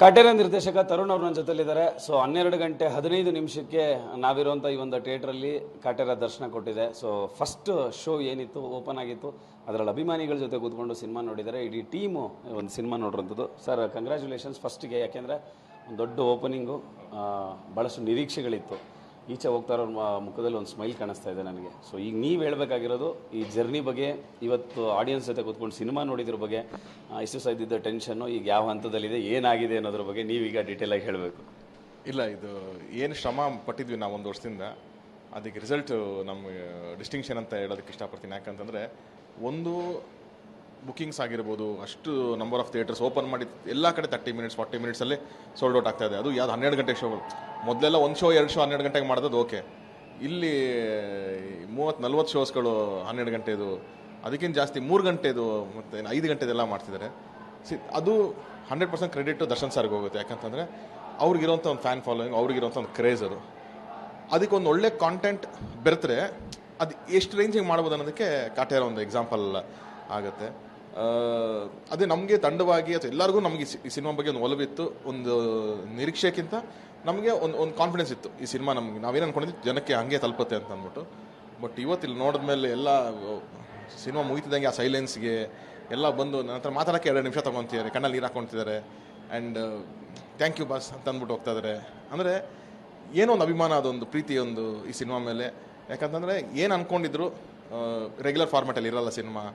ಕಾಟೇರ ನಿರ್ದೇಶಕ ತರುಣ್ ಅವರು ನನ್ನ ಜೊತೆಲಿದ್ದಾರೆ. ಸೊ 12 ಗಂಟೆ 15 ನಿಮಿಷಕ್ಕೆ ನಾವಿರುವಂಥ ಈ ಒಂದು ಥಿಯೇಟ್ರಲ್ಲಿ ಕಾಟೇರ ದರ್ಶನ ಕೊಟ್ಟಿದೆ. ಸೊ ಫಸ್ಟ್ ಶೋ ಏನಿತ್ತು ಓಪನ್ ಆಗಿತ್ತು, ಅದರಲ್ಲಿ ಅಭಿಮಾನಿಗಳ ಜೊತೆ ಕೂತ್ಕೊಂಡು ಸಿನಿಮಾ ನೋಡಿದ್ದಾರೆ. ಇಡೀ ಟೀಮು ಒಂದು ಸಿನಿಮಾ ನೋಡಿರೋಂಥದ್ದು. ಸರ್ ಕಂಗ್ರ್ಯಾಚುಲೇಷನ್ಸ್ ಫಸ್ಟ್ಗೆ, ಯಾಕೆಂದರೆ ಒಂದು ದೊಡ್ಡ ಓಪನಿಂಗು, ಭಾಳಷ್ಟು ನಿರೀಕ್ಷೆಗಳಿತ್ತು. ಈಚೆ ಹೋಗ್ತಾ ಇರೋ ಮುಖದಲ್ಲಿ ಒಂದು ಸ್ಮೈಲ್ ಕಾಣಿಸ್ತಾ ಇದೆ ನನಗೆ. ಸೊ ಈಗ ನೀವು ಹೇಳಬೇಕಾಗಿರೋದು ಈ ಜರ್ನಿ ಬಗ್ಗೆ, ಇವತ್ತು ಆಡಿಯನ್ಸ್ ಜೊತೆ ಕೂತ್ಕೊಂಡು ಸಿನಿಮಾ ನೋಡಿದ್ರ ಬಗ್ಗೆ, ಇಷ್ಟು ಸಹಿತ ಟೆನ್ಷನ್ನು ಈಗ ಯಾವ ಹಂತದಲ್ಲಿದೆ, ಏನಾಗಿದೆ ಅನ್ನೋದ್ರ ಬಗ್ಗೆ ನೀವೀಗ ಡೀಟೇಲಾಗಿ ಹೇಳಬೇಕು. ಇಲ್ಲ, ಇದು ಏನು ಶ್ರಮ ಪಟ್ಟಿದ್ವಿ ನಾವು ಒಂದು ವರ್ಷದಿಂದ, ಅದಕ್ಕೆ ರಿಸಲ್ಟು ನಮ್ಮ ಡಿಸ್ಟಿಂಕ್ಷನ್ ಅಂತ ಹೇಳೋದಕ್ಕೆ ಇಷ್ಟಪಡ್ತೀನಿ. ಯಾಕಂತಂದರೆ ಒಂದು ಬುಕ್ಕಿಂಗ್ಸ್ ಆಗಿರ್ಬೋದು, ಅಷ್ಟು ನಂಬರ್ ಆಫ್ ಥಿಯೇಟರ್ಸ್ ಓಪನ್ ಮಾಡಿ ಎಲ್ಲ ಕಡೆ 30 ಮಿನಿಟ್ಸ್ 40 ಮಿನಿಟ್ಸಲ್ಲಿ ಸೋಲ್ಡ್ ಔಟ್ ಆಗ್ತಾಯಿದೆ. ಅದು ಯಾವ್ದು 12 ಗಂಟೆ ಶೋಗಳು. ಮೊದಲೆಲ್ಲ ಒಂದು ಶೋ 2 ಶೋ 12 ಗಂಟೆಗೆ ಮಾಡೋದು ಓಕೆ. ಇಲ್ಲಿ 30-40 ಶೋಸ್ಗಳು 12 ಗಂಟೆದು, ಅದಕ್ಕಿಂತ ಜಾಸ್ತಿ 3 ಗಂಟೆದು ಮತ್ತು 5 ಗಂಟೆದೆಲ್ಲ ಮಾಡ್ತಿದ್ದಾರೆ. ಅದು 100% ಕ್ರೆಡಿಟ್ ದರ್ಶನ್ ಸರ್ಗೆ ಹೋಗುತ್ತೆ. ಯಾಕಂತಂದರೆ ಅವ್ರಿಗಿರೋಂಥ ಒಂದು ಫ್ಯಾನ್ ಫಾಲೋಯಿಂಗ್, ಅವ್ರಿಗಿರೋಂಥ ಒಂದು ಕ್ರೇಜ್ ಅದು. ಅದಕ್ಕೊಂದು ಒಳ್ಳೆ ಕಾಂಟೆಂಟ್ ಬೆರೆತರೆ ಅದು ಎಷ್ಟು ರೇಂಜಿಗೆ ಮಾಡ್ಬೋದು ಅನ್ನೋದಕ್ಕೆ ಕಾಟೇರ ಒಂದು ಎಕ್ಸಾಂಪಲ್ ಆಗುತ್ತೆ. ಅದೇ ನಮಗೆ ತಂಡವಾಗಿ ಅಥವಾ ಎಲ್ಲರಿಗೂ ನಮಗೆ ಈ ಸಿನಿಮಾ ಬಗ್ಗೆ ಒಂದು ಒಲವಿತ್ತು. ಒಂದು ನಿರೀಕ್ಷೆಗಿಂತ ನಮಗೆ ಒಂದು ಕಾನ್ಫಿಡೆನ್ಸ್ ಇತ್ತು, ಈ ಸಿನಿಮಾ ನಮಗೆ ನಾವೇನು ಅಂದ್ಕೊಂಡಿದ್ವಿ ಜನಕ್ಕೆ ಹಾಗೆ ತಲುಪುತ್ತೆ ಅಂತ ಅಂದ್ಬಿಟ್ಟು. ಬಟ್ ಇವತ್ತು ಇಲ್ಲಿ ನೋಡಿದ್ಮೇಲೆ ಎಲ್ಲ ಸಿನಿಮಾ ಮುಗಿತಿದ್ದಂಗೆ ಆ ಸೈಲೆನ್ಸ್ಗೆ ಎಲ್ಲ ಬಂದು ನನ್ನ ಹತ್ರ ಮಾತಾಡೋಕ್ಕೆ 2 ನಿಮಿಷ ತೊಗೊತಿದ್ದಾರೆ, ಕಣ್ಣಲ್ಲಿ ನೀರು ಹಾಕ್ಕೊತಿದ್ದಾರೆ, ಆ್ಯಂಡ್ ಥ್ಯಾಂಕ್ ಯು ಬಾಸ್ ಅಂತ ಅಂದ್ಬಿಟ್ಟು ಹೋಗ್ತಾ ಇದ್ದಾರೆ. ಅಂದರೆ ಏನೋ ಒಂದು ಅಭಿಮಾನ, ಅದೊಂದು ಪ್ರೀತಿ ಒಂದು ಈ ಸಿನಿಮಾ ಮೇಲೆ. ಯಾಕಂತಂದರೆ ಏನು ಅಂದ್ಕೊಂಡಿದ್ರು ರೆಗ್ಯುಲರ್ ಫಾರ್ಮ್ಯಾಟಲ್ಲಿ ಇರಲ್ಲ ಸಿನಿಮಾ.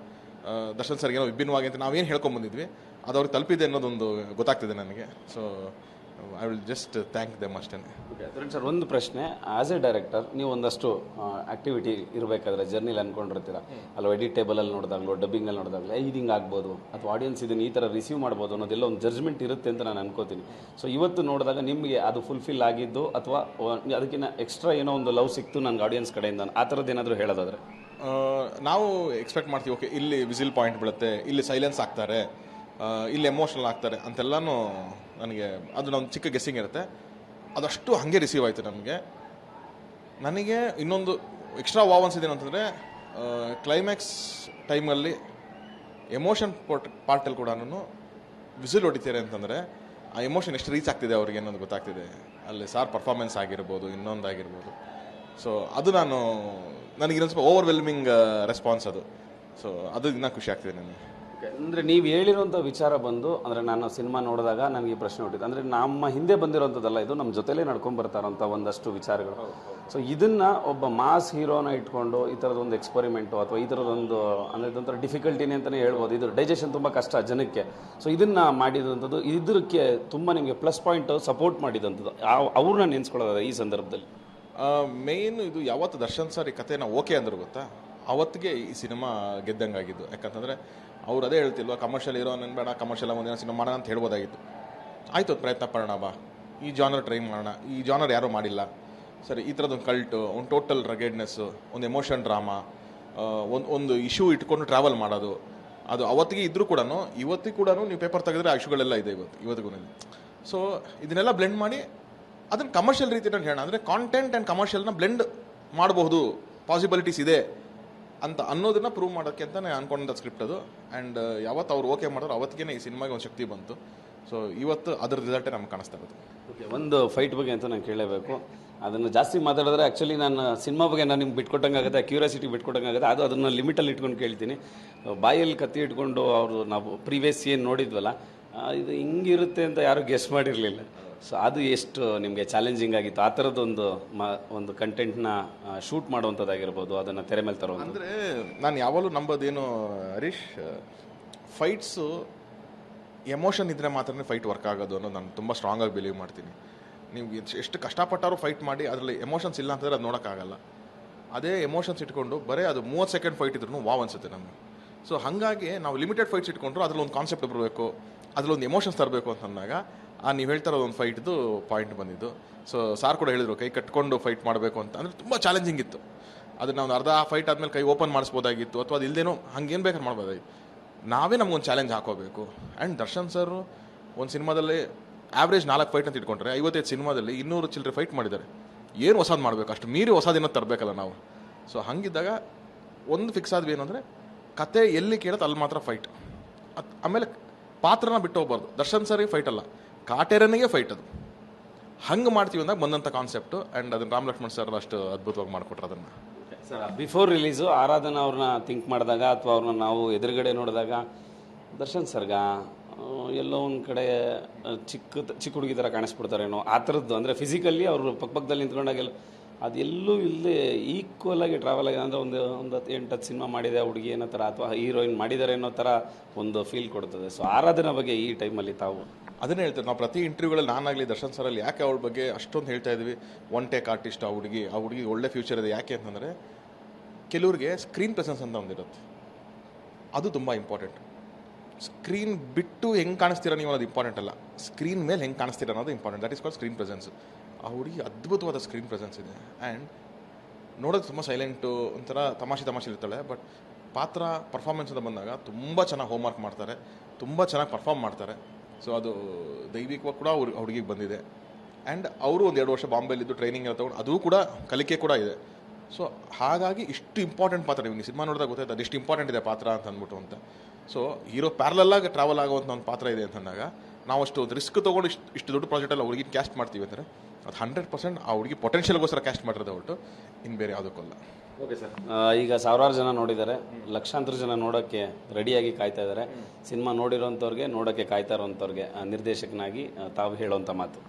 ದರ್ಶನ್ ಸರ್ಗೆ ಏನೋ ವಿಭಿನ್ನವಾಗಿ ಅಂತ ನಾವೇನು ಹೇಳ್ಕೊಂಬಂದಿದ್ವಿ ಅದು ಅವ್ರಿಗೆ ತಲುಪಿದೆ ಅನ್ನೋದೊಂದು ಗೊತ್ತಾಗ್ತಿದೆ ನನಗೆ. So I will just thank them ಅಷ್ಟೇ. ತರುಣ್ ಸರ್, ಒಂದು ಪ್ರಶ್ನೆ. ಆ್ಯಸ್ ಎ ಡೈರೆಕ್ಟರ್ ನೀವು ಒಂದಷ್ಟು ಆ್ಯಕ್ಟಿವಿಟಿ ಇರಬೇಕಾದ್ರೆ ಜರ್ನಿಲಿ ಅಂದ್ಕೊಂಡಿರ್ತೀರ ಅಲ್ಲ, ಎಡಿಟೇಬಲಲ್ಲಿ ನೋಡಿದಾಗಲೋ ಡಬ್ಬಿಂಗಲ್ಲಿ ನೋಡಿದಾಗಲೋ ಇದು ಹಿಂಗೆ ಆಗ್ಬೋದು ಅಥವಾ ಆಡಿಯನ್ಸ್ ಇದನ್ನು ಈ ಥರ ರಿಸೀವ್ ಮಾಡ್ಬೋದು ಅನ್ನೋದೆಲ್ಲ ಒಂದು ಜಡ್ಜ್ಮೆಂಟ್ ಇರುತ್ತೆ ಅಂತ ನಾನು ಅನ್ಕೋತೀನಿ. ಸೊ ಇವತ್ತು ನೋಡಿದಾಗ ನಿಮಗೆ ಅದು ಫುಲ್ಫಿಲ್ ಆಗಿದ್ದು ಅಥವಾ ಅದಕ್ಕಿಂತ ಎಕ್ಸ್ಟ್ರಾ ಏನೋ ಒಂದು ಲವ್ ಸಿಕ್ತು ನನಗೆ ಆಡಿಯನ್ಸ್ ಕಡೆಯಿಂದ, ಆ ಥರದ್ದು ಏನಾದರೂ ಹೇಳೋದಾದರೆ? ನಾವು ಎಕ್ಸ್ಪೆಕ್ಟ್ ಮಾಡ್ತೀವಿ, ಓಕೆ ಇಲ್ಲಿ ವಿಸಿಲ್ ಪಾಯಿಂಟ್ ಬೀಳುತ್ತೆ, ಇಲ್ಲಿ ಸೈಲೆನ್ಸ್ ಆಗ್ತಾರೆ, ಇಲ್ಲಿ ಎಮೋಷ್ನಲ್ ಆಗ್ತಾರೆ ಅಂತೆಲ್ಲನೂ ನನಗೆ ಅದು ನಮ್ಮ ಚಿಕ್ಕ ಗೆಸ್ಸಿಂಗ್ ಇರುತ್ತೆ. ಅದಷ್ಟು ಹಾಗೆ ರಿಸೀವ್ ಆಯಿತು ನನಗೆ ಇನ್ನೊಂದು ಎಕ್ಸ್ಟ್ರಾ ವಾವ್ ಅನ್ಸಿದ್ದೇನು ಅಂತಂದರೆ, ಕ್ಲೈಮ್ಯಾಕ್ಸ್ ಟೈಮಲ್ಲಿ ಎಮೋಷನ್ ಪಾರ್ಟಲ್ಲಿ ಕೂಡ ವಿಸಿಲ್ ಹೊಡಿತಾರೆ ಅಂತಂದರೆ ಆ ಎಮೋಷನ್ ಎಷ್ಟು ರೀಚ್ ಆಗ್ತಿದೆ ಅವ್ರಿಗೆ ಅನ್ನೋದು ಗೊತ್ತಾಗ್ತಿದೆ. ಅಲ್ಲಿ ಸಾರ್ ಪರ್ಫಾರ್ಮೆನ್ಸ್ ಆಗಿರ್ಬೋದು, ಇನ್ನೊಂದಾಗಿರ್ಬೋದು. ಸೊ ಅದು ನನಗಿನ್ನೊಂದು ಸ್ವಲ್ಪ ಓವರ್ವೆಲ್ಮಿಂಗ್ ರೆಸ್ಪಾನ್ಸ್ ಅದು. ಸೊ ಅದು ಇನ್ನೂ ಖುಷಿ ಆಗ್ತಿದೆ ನನಗೆ. ಅಂದರೆ ನೀವು ಹೇಳಿರೋಂಥ ವಿಚಾರ ಬಂದು, ಅಂದರೆ ನಾನು ಸಿನಿಮಾ ನೋಡಿದಾಗ ನನಗೆ ಈ ಪ್ರಶ್ನೆ ಹುಟ್ಟಿದೆ. ಅಂದರೆ ನಮ್ಮ ಹಿಂದೆ ಬಂದಿರೋಂಥದ್ದಲ್ಲ, ಇದು ನಮ್ಮ ಜೊತೆಲೇ ನಡ್ಕೊಂಡು ಬರ್ತಾ ಇರೋಂಥ ಒಂದಷ್ಟು ವಿಚಾರಗಳು. ಸೊ ಇದನ್ನು ಒಬ್ಬ ಮಾಸ್ ಹೀರೋನ ಇಟ್ಕೊಂಡು ಈ ಥರದೊಂದು ಎಕ್ಸ್ಪರಿಮೆಂಟು ಅಥವಾ ಈ ಥರದೊಂದು ಅಂದರೆ ಇದೊಂಥರ ಡಿಫಿಕಲ್ಟಿನೇ ಅಂತಲೇ ಹೇಳ್ಬೋದು. ಇದು ಡೈಜೆಷನ್ ತುಂಬ ಕಷ್ಟ ಜನಕ್ಕೆ. ಸೊ ಇದನ್ನು ಮಾಡಿದಂಥದ್ದು ಇದಕ್ಕೆ ತುಂಬ ನಿಮಗೆ ಪ್ಲಸ್ ಪಾಯಿಂಟ್ ಸಪೋರ್ಟ್ ಮಾಡಿದಂಥದ್ದು ಅವ್ರನ್ನ ನೆನೆಸ್ಕೊಳ್ಳೋದಾದ್ರೆ ಈ ಸಂದರ್ಭದಲ್ಲಿ ಮೇಯ್ನ್ ಇದು ಯಾವತ್ತು ದರ್ಶನ್ ಸರ್ ಈ ಕಥೆನ ಓಕೆ ಅಂದರು ಗೊತ್ತಾ, ಅವತ್ತಿಗೆ ಈ ಸಿನಿಮಾ ಗೆದ್ದಂಗಾಗಿದ್ದು. ಯಾಕಂತಂದರೆ ಅವ್ರು ಅದೇ ಹೇಳ್ತಿಲ್ವ, ಕಮರ್ಷಿಯಲ್ ಹೀರೋ ನನ್ನ ಬೇಡ, ಕಮರ್ಷಿಯಲ್ ಒಂದಿನ ಸಿನಿಮಾ ಮಾಡೋಣ ಅಂತ ಹೇಳ್ಬೋದಾಗಿತ್ತು. ಆಯಿತು, ಅದು ಪ್ರಯತ್ನ ಪಡೋಣ ಬಾ, ಈ ಜಾನರ್ ಟ್ರೈ ಮಾಡೋಣ, ಈ ಜಾನರ್ ಯಾರೂ ಮಾಡಿಲ್ಲ, ಸರಿ ಈ ಥರದೊಂದು ಕಲ್ಟು, ಒಂದು ಟೋಟಲ್ ರಗೆಡ್ನೆಸ್ಸು, ಒಂದು ಎಮೋಷನ್ ಡ್ರಾಮಾ, ಒಂದು ಇಶ್ಯೂ ಇಟ್ಕೊಂಡು ಟ್ರಾವೆಲ್ ಮಾಡೋದು, ಅದು ಅವತ್ತಿಗೆ ಇದ್ದರೂ ಕೂಡ ಇವತ್ತಿಗೂ ಕೂಡ ನೀವು ಪೇಪರ್ ತೆಗೆದ್ರೆ ಆ ಇಶ್ಯೂಗಳೆಲ್ಲ ಇದೆ ಇವತ್ತಿಗೂ. ಸೊ ಇದನ್ನೆಲ್ಲ ಬ್ಲೆಂಡ್ ಮಾಡಿ ಅದನ್ನು ಕಮರ್ಷಿಯಲ್ ರೀತಿಯಲ್ಲಿ ಹೇಳೋಣ, ಅಂದರೆ ಕಾಂಟೆಂಟ್ ಆ್ಯಂಡ್ ಕಮರ್ಷಿಯಲ್ನ ಬ್ಲೆಂಡ್ ಮಾಡಬಹುದು, ಪಾಸಿಬಿಲಿಟೀಸ್ ಇದೆ ಅಂತ ಅನ್ನೋದನ್ನು ಪ್ರೂವ್ ಮಾಡೋಕ್ಕೆ ಅಂತಲೇ ಅಂದ್ಕೊಂಡ ಸ್ಕ್ರಿಪ್ಟ್ ಅದು. ಆ್ಯಂಡ್ ಯಾವತ್ತು ಅವ್ರು ಓಕೆ ಮಾಡಿದ್ರು ಅವತ್ತಿಗೆ ಈ ಸಿನಿಮಾಗೆ ಒಂದು ಶಕ್ತಿ ಬಂತು. ಸೊ ಇವತ್ತು ಅದರ ರಿಸಲ್ಟೇ ನಮ್ಗೆ ಕಾಣಿಸ್ತಾ ಇರೋದು. ಓಕೆ, ಒಂದು ಫೈಟ್ ಬಗ್ಗೆ ಅಂತ ನಾನು ಕೇಳಬೇಕು. ಅದನ್ನು ಜಾಸ್ತಿ ಮಾತಾಡಿದ್ರೆ ಆ್ಯಕ್ಚುಲಿ ನಾನು ಸಿನಿಮಾ ಬಗ್ಗೆ ನಾನು ನಿಮ್ಗೆ ಬಿಟ್ಕೊಟ್ಟಂಗಾಗುತ್ತೆ, ಕ್ಯೂರಿಯಾಸಿಟಿ ಬಿಟ್ಕೊಟ್ಟಂಗಾಗುತ್ತೆ. ಅದನ್ನು ಲಿಮಿಟಲ್ಲಿ ಇಟ್ಕೊಂಡು ಕೇಳ್ತೀನಿ. ಬಾಯಲ್ಲಿ ಕತ್ತಿ ಇಟ್ಕೊಂಡು ಅವರು ನಾವು ಪ್ರೀವಿಯಸ್ ಏನು ನೋಡಿದ್ವಲ್ಲ, ಇದು ಹಿಂಗಿರುತ್ತೆ ಅಂತ ಯಾರೂ ಗೆಸ್ ಮಾಡಿರಲಿಲ್ಲ. ಸೊ ಅದು ಎಷ್ಟು ನಿಮಗೆ ಚಾಲೆಂಜಿಂಗ್ ಆಗಿತ್ತು ಆ ಥರದ್ದೊಂದು ಒಂದು ಕಂಟೆಂಟ್ನ ಶೂಟ್ ಮಾಡುವಂಥದ್ದಾಗಿರ್ಬೋದು, ಅದನ್ನು ತೆರೆ ಮೇಲೆ ತರೋ. ಅಂದರೆ ನಾನು ಯಾವಾಗಲೂ ನಂಬೋದೇನು ಹರೀಶ್, ಫೈಟ್ಸು ಎಮೋಷನ್ ಇದ್ದರೆ ಮಾತ್ರ ಫೈಟ್ ವರ್ಕ್ ಆಗೋದು ಅನ್ನೋದು ನಾನು ತುಂಬ ಸ್ಟ್ರಾಂಗಾಗಿ ಬಿಲೀವ್ ಮಾಡ್ತೀನಿ. ನೀವು ಎಷ್ಟು ಕಷ್ಟಪಟ್ಟಾರು ಫೈಟ್ ಮಾಡಿ ಅದರಲ್ಲಿ ಎಮೋಷನ್ಸ್ ಇಲ್ಲ ಅಂತಂದರೆ ಅದು ನೋಡೋಕ್ಕಾಗಲ್ಲ. ಅದೇ ಎಮೋಷನ್ಸ್ ಇಟ್ಕೊಂಡು ಬರೀ ಅದು 30 ಸೆಕೆಂಡ್ ಫೈಟ್ ಇದ್ರೂ ವಾವ್ ಅನಿಸುತ್ತೆ ನಮಗೆ. ಸೊ ಹಾಗಾಗಿ ನಾವು ಲಿಮಿಟೆಡ್ ಫೈಟ್ಸ್ ಇಟ್ಕೊಂಡ್ರು ಅದರಲ್ಲಿ ಒಂದು ಕಾನ್ಸೆಪ್ಟ್ ಬರಬೇಕು, ಅದರಲ್ಲೊಂದು ಎಮೋಷನ್ಸ್ ತರಬೇಕು ಅಂತಂದಾಗ ನೀವು ಹೇಳ್ತಾ ಇರೋದು ಒಂದು ಫೈಟ್ದು ಪಾಯಿಂಟ್ ಬಂದಿದ್ದು. ಸೊ ಸಾರ್ ಕೂಡ ಹೇಳಿದರು ಕೈ ಕಟ್ಕೊಂಡು ಫೈಟ್ ಮಾಡಬೇಕು ಅಂತ. ಅಂದರೆ ತುಂಬ ಚಾಲೆಂಜಿಂಗ್ ಇತ್ತು. ಅದನ್ನು ನಾವು ಅರ್ಧ ಫೈಟ್ ಆದಮೇಲೆ ಕೈ ಓಪನ್ ಮಾಡಿಸ್ಬೋದಾಗಿತ್ತು, ಅಥವಾ ಅದು ಇಲ್ಲದೇನೋ ಹಂಗೇನು ಬೇಕಾದ್ರೆ ಮಾಡ್ಬೋದಾಗಿತ್ತು. ನಾವೇ ನಮಗೊಂದು ಚಾಲೆಂಜ್ ಹಾಕೋಬೇಕು. ಆ್ಯಂಡ್ ದರ್ಶನ್ ಸರ್ ಒಂದು ಸಿನಿಮಾದಲ್ಲಿ ಆ್ಯಾವ್ರೇಜ್ 4 ಫೈಟ್ ಅಂತ ಇಟ್ಕೊಂಡ್ರೆ 55 ಸಿನಿಮಾದಲ್ಲಿ 200 ಚಿಲ್ಲರೆ ಫೈಟ್ ಮಾಡಿದ್ದಾರೆ. ಏನು ಹೊಸದು ಮಾಡಬೇಕು, ಅಷ್ಟು ಮೀರಿ ಹೊಸದೇನೋ ತರಬೇಕಲ್ಲ ನಾವು. ಸೊ ಹಾಗಿದ್ದಾಗ ಒಂದು ಫಿಕ್ಸ್ ಆದ್ವಿ ಏನಂದರೆ, ಕತೆ ಎಲ್ಲಿ ಕೇಳುತ್ತೆ ಅಲ್ಲಿ ಮಾತ್ರ ಫೈಟ್. ಆಮೇಲೆ ಪಾತ್ರನ ಬಿಟ್ಟು ಹೋಗ್ಬಾರ್ದು. ದರ್ಶನ್ ಸರಿ ಫೈಟ್ ಅಲ್ಲ, ಕಾಟೇರನಿಗೆ ಫೈಟ್ ಅದು. ಹಂಗೆ ಮಾಡ್ತೀವಿ ಅಂದಾಗ ಬಂದಂಥ ಕಾನ್ಸೆಪ್ಟು, ಆ್ಯಂಡ್ ಅದನ್ನು ರಾಮ್ ಲಕ್ಷ್ಮಣ್ ಸರ್ ಅಷ್ಟು ಅದ್ಭುತವಾಗಿ ಮಾಡಿಕೊಟ್ರು ಅದನ್ನು. ಸರ್ ಬಿಫೋರ್ ರಿಲೀಸು ಆರಾಧನಾ ಅವ್ರನ್ನ ಥಿಂಕ್ ಮಾಡಿದಾಗ ಅಥವಾ ಅವ್ರನ್ನ ನಾವು ಎದುರುಗಡೆ ನೋಡಿದಾಗ ದರ್ಶನ್ ಸರ್ಗ ಎಲ್ಲೋ ಒಂದು ಕಡೆ ಚಿಕ್ಕ ಹುಡುಗಿ ಥರ ಕಾಣಿಸ್ಬಿಡ್ತಾರೇನೋ ಆ ಥರದ್ದು, ಅಂದರೆ ಫಿಸಿಕಲಿ ಅವರು ಪಕ್ಕದಲ್ಲಿ ನಿಂತ್ಕೊಂಡಾಗೆಲ್ಲ ಅದೆಲ್ಲೂ ಇಲ್ಲದೆ ಈಕ್ವಲ್ ಆಗಿ ಟ್ರಾವೆಲ್ ಆಗಿದೆ. ಅಂದರೆ ಒಂದು 8-10 ಸಿನಿಮಾ ಮಾಡಿದೆ ಹುಡುಗಿ ಅನ್ನೋ ಥರ ಅಥವಾ ಹೀರೋಯಿನ್ ಮಾಡಿದ್ದಾರೆ ಅನ್ನೋ ಥರ ಒಂದು ಫೀಲ್ ಕೊಡ್ತದೆ. ಸೊ ಆರಾಧನಾ ಬಗ್ಗೆ ಈ ಟೈಮಲ್ಲಿ ತಾವು ಅದನ್ನೇ ಹೇಳ್ತಾರೆ. ನಾವು ಪ್ರತಿ ಇಂಟರ್ವ್ಯೂಗಳಲ್ಲಿ ನಾನಾಗಲಿ ದರ್ಶನ್ ಸರಲ್ಲಿ ಯಾಕೆ ಅವಳ ಬಗ್ಗೆ ಅಷ್ಟೊಂದು ಹೇಳ್ತಾ ಇದ್ವಿ, ಒನ್ ಟೇಕ್ ಆರ್ಟಿಸ್ಟ್ ಆ ಹುಡುಗಿ ಒಳ್ಳೆ ಫ್ಯೂಚರ್ ಇದೆ. ಯಾಕೆ ಅಂತಂದರೆ ಕೆಲವ್ರಿಗೆ ಸ್ಕ್ರೀನ್ ಪ್ರೆಸೆನ್ಸ್ ಅಂತ ಒಂದಿರುತ್ತೆ, ಅದು ತುಂಬ ಇಂಪಾರ್ಟೆಂಟ್. ಸ್ಕ್ರೀನ್ ಬಿಟ್ಟು ಹೆಂಗೆ ಕಾಣಿಸ್ತೀರ ನೀವು ಅನ್ನೋದು ಇಂಪಾರ್ಟೆಂಟ್ ಅಲ್ಲ, ಸ್ಕ್ರೀನ್ ಮೇಲೆ ಹೆಂಗೆ ಕಾಣಿಸ್ತೀರ ಅನ್ನೋದು important. That is called screen presence. ಆ ಹುಡುಗಿ ಅದ್ಭುತವಾದ ಸ್ಕ್ರೀನ್ ಪ್ರೆಸೆನ್ಸ್ ಇದೆ. ಆ್ಯಂಡ್ ನೋಡೋದು ತುಂಬ ಸೈಲೆಂಟು, ಒಂಥರ ತಮಾಷೆ ಇರ್ತಾಳೆ. ಬಟ್ ಪಾತ್ರ ಪರ್ಫಾರ್ಮೆನ್ಸ್ ಅಂತ ಬಂದಾಗ ತುಂಬ ಚೆನ್ನಾಗಿ ಹೋಮ್ವರ್ಕ್ ಮಾಡ್ತಾರೆ, ತುಂಬ ಚೆನ್ನಾಗಿ ಪರ್ಫಾರ್ಮ್ ಮಾಡ್ತಾರೆ. ಸೊ ಅದು ದೈವಿಕವಾಗಿ ಕೂಡ ಹುಡುಗಿಗೆ ಬಂದಿದೆ. ಆ್ಯಂಡ್ ಅವರು ಒಂದು 2 ವರ್ಷ ಬಾಂಬೆಲಿದ್ದು ಟ್ರೈನಿಂಗ್ ಎಲ್ಲ ತೊಗೊಂಡು ಅದು ಕೂಡ ಕಲಿಕೆ ಕೂಡ ಇದೆ. ಸೊ ಹಾಗಾಗಿ ಇಷ್ಟು ಇಂಪಾರ್ಟೆಂಟ್ ಪಾತ್ರ, ನೀವು ಸಿನಿಮಾ ನೋಡಿದಾಗ ಗೊತ್ತಾಯ್ತು ಅದು ಎಷ್ಟು ಇಂಪಾರ್ಟೆಂಟ್ ಇದೆ ಪಾತ್ರ ಅಂತ ಅಂದ್ಬಿಟ್ಟು ಅಂತ. ಸೊ ಹೀರೋ ಪ್ಯಾರಲಾಗಿ ಟ್ರಾವೆಲ್ ಆಗುವಂಥ ಒಂದು ಪಾತ್ರ ಇದೆ ಅಂತಂದಾಗ ನಾವು ಅಷ್ಟು ರಿಸ್ಕ್ ತೊಗೊಂಡು ಇಷ್ಟು ದೊಡ್ಡ ಪ್ರಾಜೆಕ್ಟಲ್ಲಿ ಹುಡುಗಿ ಕ್ಯಾಸ್ಟ್ ಮಾಡ್ತೀವಿ ಅಂದರೆ ಅದು 100% ಆ ಹುಡುಗಿ ಪೊಟೆನ್ಷಿಯಲ್ಗೋಸ್ಕರ ಕ್ಯಾಸ್ಟ್ ಮಾಡಿರೋದು ಹೊರಟು ಇನ್ನು ಬೇರೆ ಯಾವುದಕ್ಕಲ್ಲ. ಓಕೆ ಸರ್, ಈಗ ಸಾವಿರಾರು ಜನ ನೋಡಿದ್ದಾರೆ, ಲಕ್ಷಾಂತರ ಜನ ನೋಡೋಕ್ಕೆ ರೆಡಿಯಾಗಿ ಕಾಯ್ತಾ ಇದ್ದಾರೆ. ಸಿನಿಮಾ ನೋಡಿರೋಂಥವ್ರಿಗೆ, ನೋಡೋಕ್ಕೆ ಕಾಯ್ತಾ ಇರೋಂಥವ್ರಿಗೆ ನಿರ್ದೇಶಕನಾಗಿ ತಾವು ಹೇಳೋವಂಥ ಮಾತು?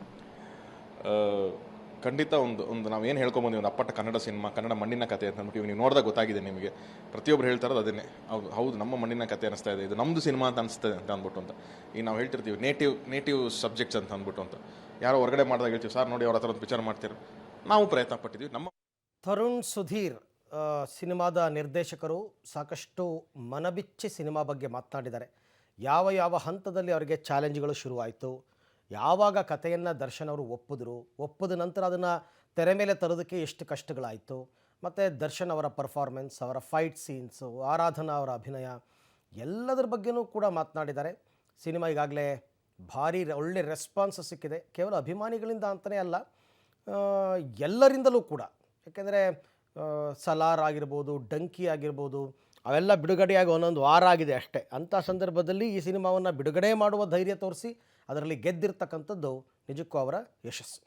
ಖಂಡಿತ ಒಂದು ನಾವೇನು ಹೇಳ್ಕೊಂಬಂದಿವಿ, ಒಂದು ಅಪ್ಪಟ ಕನ್ನಡ ಸಿನಿಮಾ, ಕನ್ನಡ ಮಣ್ಣಿನ ಕತೆ ಅಂತ ಅಂದ್ಬಿಟ್ಟು ನೀವು ನೋಡಿದಾಗ ಗೊತ್ತಾಗಿದೆ ನಿಮಗೆ. ಪ್ರತಿಯೊಬ್ಬರು ಹೇಳ್ತಾ ಇರೋದು ಅದನ್ನೇ, ಹೌದು ನಮ್ಮ ಮಣ್ಣಿನ ಕತೆ ಅನಿಸ್ತಾ ಇದೆ, ಇದು ನಮ್ಮದು ಸಿನಿಮಾ ಅಂತ ಅನಿಸ್ತದೆ ಅಂತ ಅಂದ್ಬಿಟ್ಟು ಅಂತ. ಈಗ ನಾವು ಹೇಳ್ತಿರ್ತೀವಿ ನೇಟಿವ್ ಸಬ್ಜೆಕ್ಟ್ಸ್ ಅಂತ ಅಂದ್ಬಿಟ್ಟು ಅಂತ. ಯಾರೋ ಹೊರಗಡೆ ಮಾಡಿದಾಗ ಹೇಳ್ತೀವಿ, ಸರ್ ನೋಡಿ ಅವ್ರ ಹತ್ರ ಒಂದು ಪಿಕ್ಚರ್ ಮಾಡ್ತೀರ. ನಾವು ಪ್ರಯತ್ನ ಪಟ್ಟಿದ್ದೀವಿ. ನಮ್ಮ ತರುಣ್ ಸುಧೀರ್ ಸಿನಿಮಾದ ನಿರ್ದೇಶಕರು ಸಾಕಷ್ಟು ಮನಬಿಚ್ಚಿ ಸಿನಿಮಾ ಬಗ್ಗೆ ಮಾತನಾಡಿದ್ದಾರೆ. ಯಾವ ಹಂತದಲ್ಲಿ ಅವರಿಗೆ ಚಾಲೆಂಜ್ಗಳು ಶುರುವಾಯಿತು, ಯಾವಾಗ ಕಥೆಯನ್ನು ದರ್ಶನ್ ಅವರು ಒಪ್ಪಿದ ನಂತರ ಅದನ್ನು ತೆರೆ ಮೇಲೆ ತರೋದಕ್ಕೆ ಎಷ್ಟು ಕಷ್ಟಗಳಾಯಿತು, ಮತ್ತು ದರ್ಶನ್ ಅವರ ಪರ್ಫಾರ್ಮೆನ್ಸ್, ಅವರ ಫೈಟ್ ಸೀನ್ಸು, ಆರಾಧನಾ ಅವರ ಅಭಿನಯ, ಎಲ್ಲದರ ಬಗ್ಗೆನೂ ಕೂಡ ಮಾತನಾಡಿದ್ದಾರೆ. ಸಿನಿಮಾ ಈಗಾಗಲೇ ಭಾರಿ ಒಳ್ಳೆ ರೆಸ್ಪಾನ್ಸ್ ಸಿಕ್ಕಿದೆ. ಕೇವಲ ಅಭಿಮಾನಿಗಳಿಂದ ಅಂತಲೇ ಅಲ್ಲ, ಎಲ್ಲರಿಂದಲೂ ಕೂಡ. ಯಾಕೆಂದರೆ ಸಲಾರ್ ಆಗಿರ್ಬೋದು, ಡಂಕಿ ಆಗಿರ್ಬೋದು, ಅವೆಲ್ಲ ಬಿಡುಗಡೆಯಾಗಿ ಒಂದೊಂದು ವಾರ ಆಗಿದೆ ಅಷ್ಟೇ. ಅಂಥ ಸಂದರ್ಭದಲ್ಲಿ ಈ ಸಿನಿಮಾವನ್ನು ಬಿಡುಗಡೆ ಮಾಡುವ ಧೈರ್ಯ ತೋರಿಸಿ ಅದರಲ್ಲಿ ಗೆದ್ದಿರ್ತಕ್ಕಂಥದ್ದು ನಿಜಕ್ಕೂ ಅವರ ಯಶಸ್ಸು.